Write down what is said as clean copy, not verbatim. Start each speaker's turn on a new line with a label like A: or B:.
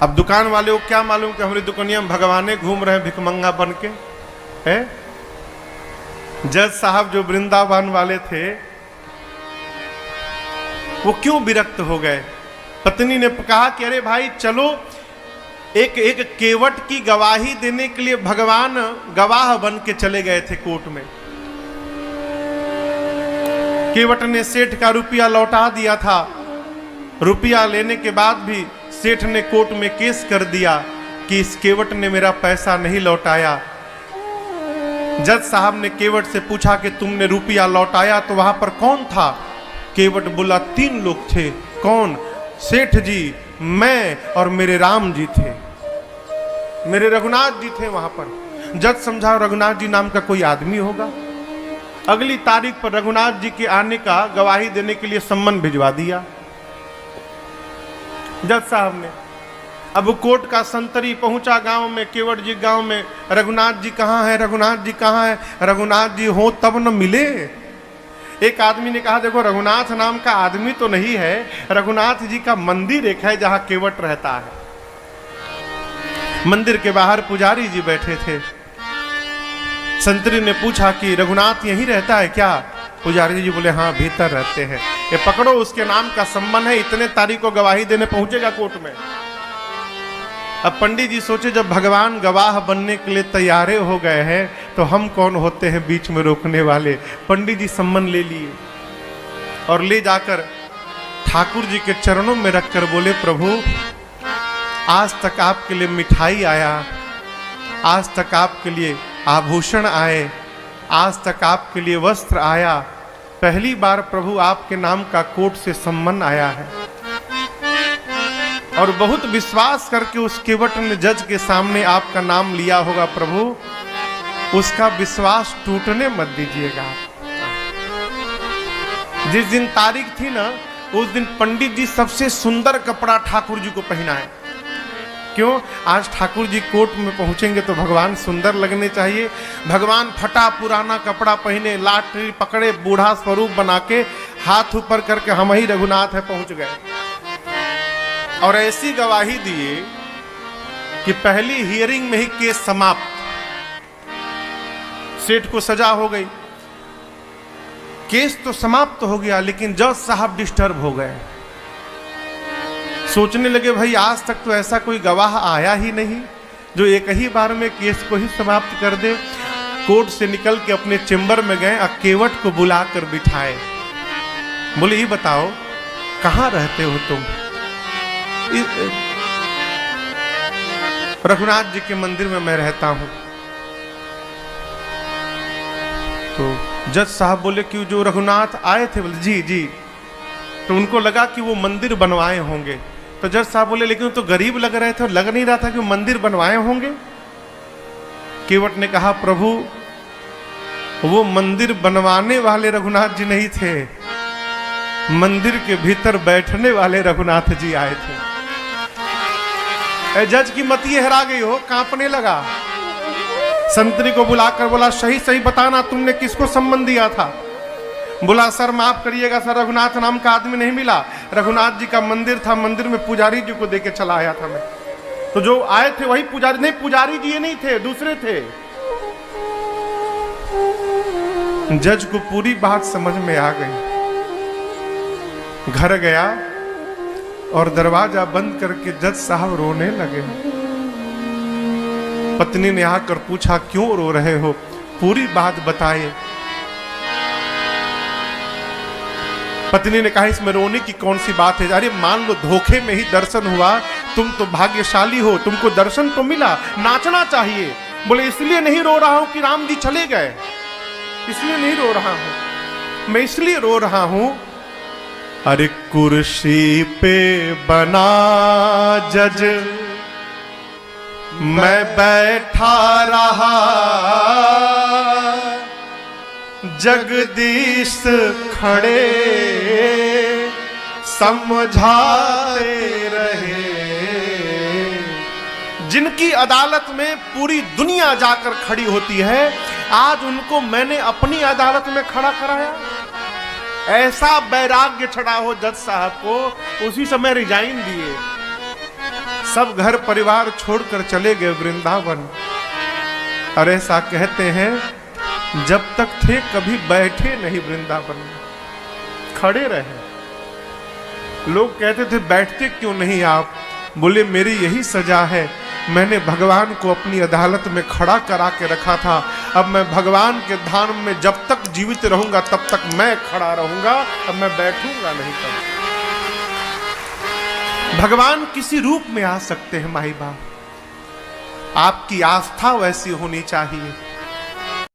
A: अब दुकान वाले को क्या मालूम कि हमारी दुकानिया में भगवाने घूम रहे हैं भिखमंगा बन के है। जज साहब जो वृंदावन वाले थे वो क्यों विरक्त हो गए। पत्नी ने कहा कि अरे भाई चलो, एक केवट की गवाही देने के लिए भगवान गवाह बन के चले गए थे कोर्ट में। केवट ने सेठ का रुपया लौटा दिया था। रुपया लेने के बाद भी सेठ ने कोर्ट में केस कर दिया कि इस केवट ने मेरा पैसा नहीं लौटाया। जज साहब ने केवट से पूछा कि तुमने रुपया लौटाया तो वहां पर कौन था। केवट बोला 3 लोग थे। कौन? सेठ जी, मैं और मेरे राम जी थे, मेरे रघुनाथ जी थे वहां पर। जज समझा रघुनाथ जी नाम का कोई आदमी होगा। अगली तारीख पर रघुनाथ जी के आने का गवाही देने के लिए सम्मन भिजवा दिया जज साहब ने। अब कोर्ट का संतरी पहुंचा गांव में, केवट जी गांव में, रघुनाथ जी कहाँ है, रघुनाथ जी कहाँ है। रघुनाथ जी हो तब न मिले। एक आदमी ने कहा देखो रघुनाथ नाम का आदमी तो नहीं है, रघुनाथ जी का मंदिर एक है जहां केवट रहता है। मंदिर के बाहर पुजारी जी बैठे थे। संतरी ने पूछा कि रघुनाथ यहीं रहता है क्या। पुजारी जी बोले हाँ भीतर रहते हैं। ये पकड़ो, उसके नाम का सम्मान है, इतने तारीख को गवाही देने पहुंचेगा कोर्ट में। अब पंडित जी सोचे जब भगवान गवाह बनने के लिए तैयारे हो गए हैं तो हम कौन होते हैं बीच में रोकने वाले। पंडित जी सम्मन ले लिए और ले जाकर ठाकुर जी के चरणों में रखकर बोले प्रभु आज तक आपके लिए मिठाई आया, आज तक आपके लिए आभूषण आए, आज तक आपके लिए वस्त्र आया, पहली बार प्रभु आपके नाम का कोर्ट से सम्मन आया है। और बहुत विश्वास करके उस केवट ने जज के सामने आपका नाम लिया होगा प्रभु, उसका विश्वास टूटने मत दीजिएगा। जिस दिन तारीख थी ना उस दिन पंडित जी सबसे सुंदर कपड़ा ठाकुर जी को पहनाए। क्यों? आज ठाकुर जी कोर्ट में पहुंचेंगे तो भगवान सुंदर लगने चाहिए। भगवान फटा पुराना कपड़ा पहने, लाठी पकड़े, बूढ़ा स्वरूप बना के हाथ ऊपर करके हम ही रघुनाथ है पहुंच गए। और ऐसी गवाही दिए कि पहली हियरिंग में ही केस समाप्त। सेठ को सजा हो गई, केस तो समाप्त हो गया, लेकिन जज साहब डिस्टर्ब हो गए। सोचने लगे भाई आज तक तो ऐसा कोई गवाह आया ही नहीं जो एक ही बार में केस को ही समाप्त कर दे। कोर्ट से निकल के अपने चेंबर में गए, केवट को बुलाकर बिठाए। बोले ये बताओ कहां रहते हो तुम। रघुनाथ जी के मंदिर में मैं रहता हूं। तो जज साहब बोले कि जो रघुनाथ आए थे, बोले जी जी। तो उनको लगा कि वो मंदिर बनवाए होंगे। तो जज साहब बोले लेकिन तो गरीब लग रहे थे और लग नहीं रहा था कि वो मंदिर बनवाए होंगे। केवट ने कहा प्रभु वो मंदिर बनवाने वाले रघुनाथ जी नहीं थे, मंदिर के भीतर बैठने वाले रघुनाथ जी आए थे। जज की मति हरा गई हो, कांपने लगा। संतरी को बुलाकर बोला सही सही बताना तुमने किसको सम्मन दिया था। बोला सर माफ करिएगा सर, रघुनाथ नाम का आदमी नहीं मिला। रघुनाथ जी का मंदिर था, मंदिर में पुजारी जी को देके चला आया था मैं। तो जो आए थे वही पुजारी, नहीं पुजारी जी ये नहीं थे, दूसरे थे। जज को पूरी बात समझ में आ गई। घर गया और दरवाजा बंद करके जज साहब रोने लगे। पत्नी ने आकर पूछा क्यों रो रहे हो, पूरी बात बताए। पत्नी ने कहा इसमें रोने की कौन सी बात है। अरे मान लो धोखे में ही दर्शन हुआ, तुम तो भाग्यशाली हो, तुमको दर्शन तो मिला, नाचना चाहिए। बोले इसलिए नहीं रो रहा हूं कि राम जी चले गए, इसलिए नहीं रो रहा हूं, मैं इसलिए रो रहा हूं अरे कुर्सी पे बना जज मैं बैठा रहा, जगदीश खड़े समझाते रहे। जिनकी अदालत में पूरी दुनिया जाकर खड़ी होती है, आज उनको मैंने अपनी अदालत में खड़ा कराया। ऐसा वैराग्य चढ़ा हो जज साहब को, उसी समय रिजाइन दिए। सब घर परिवार छोड़कर चले गए वृंदावन। और ऐसा कहते हैं जब तक थे कभी बैठे नहीं वृंदावन में, खड़े रहे। लोग कहते थे बैठते क्यों नहीं आप? बोले मेरी यही सजा है, मैंने भगवान को अपनी अदालत में खड़ा करा के रखा था। अब मैं भगवान के धाम में जब तक जीवित रहूंगा तब तक मैं खड़ा रहूंगा, अब मैं बैठूंगा नहीं। कभी भगवान किसी रूप में आ सकते हैं माई बाप, आपकी आस्था वैसी होनी चाहिए।